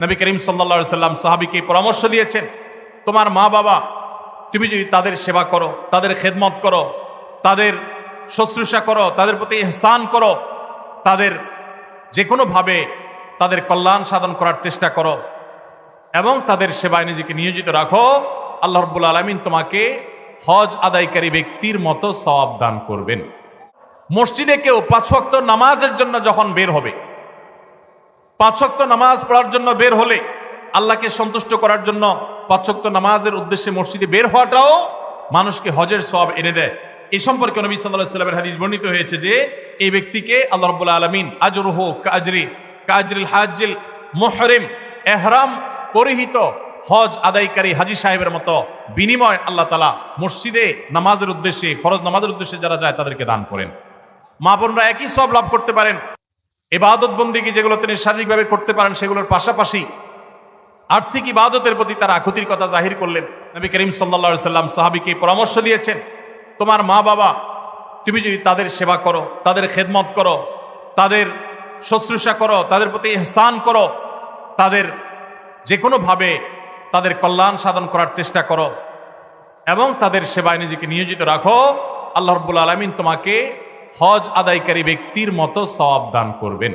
নবী করিম সাল্লাল্লাহু আলাইহি সাল্লাম সাহাবীকে পরামর্শ দিয়েছেন, তোমার মা বাবা তুমি যদি তাদের সেবা করো, তাদের খেদমত করো, তাদের শুশ্রূষা করো, তাদের প্রতি ইহসান করো, তাদের যে কোনোভাবে তাদের কল্যাণ সাধন করার চেষ্টা করো এবং তাদের সেবায় নিজেকে নিয়োজিত রাখো, আল্লাহ রাব্বুল আলামিন তোমাকে হজ আদায়কারী ব্যক্তির মতো সওয়াব দান করবেন। মসজিদে কেউ 5 ওয়াক্ত নামাজের জন্য যখন বের হবে, 5 ওয়াক্ত নামাজ পড়ার জন্য বের হলে, আল্লাহকে সন্তুষ্ট করার জন্য 5 ওয়াক্ত নামাজের উদ্দেশ্যে মসজিদে বের হওয়াটাও মানুষকে হজের সওয়াব এনে দেয়। এই সম্পর্কে নবী সাল্লাল্লাহু আলাইহি ওয়াসাল্লামের হাদিস বর্ণিত হয়েছে যে এই ব্যক্তিকে আল্লাহ রাব্বুল আলামিন আজরুহু কাজরিল হাজ্জিল মুহরিম, ইহরাম পরিহিত হজ আদায়কারী হাজী সাহেবের মতো বিনিময় আল্লাহ তাআলা মসজিদে নামাজের উদ্দেশ্যে, ফরজ নামাজের উদ্দেশ্যে যারা যায় তাদেরকে দান করেন। মা বোনরা একই সওয়াব লাভ করতে পারেন। ইবাদত বন্দেগী যেগুলো তিনি শারীরিকভাবে করতে পারেন সেগুলোর পাশাপাশি আর্থিক ইবাদতের প্রতি তার আকুতির কথা জাহির করলেন। নবী করিম সাল্লাল্লাহু আলাইহি সাল্লাম সাহাবীকে পরামর্শ দিয়েছেন, তোমার মা বাবা তুমি যদি তাদের সেবা করো, তাদের খেদমত করো, তাদের শুশ্রূষা করো, তাদের প্রতি ইহসান করো, তাদের যে কোনোভাবে তাদের কল্যাণ সাধন করার চেষ্টা করো এবং তাদের সেবায় নিজেকে নিয়োজিত রাখো, আল্লাহ রাব্বুল আলামিন তোমাকে হজ আদায়কারী ব্যক্তির মতো সওয়াব দান করবেন।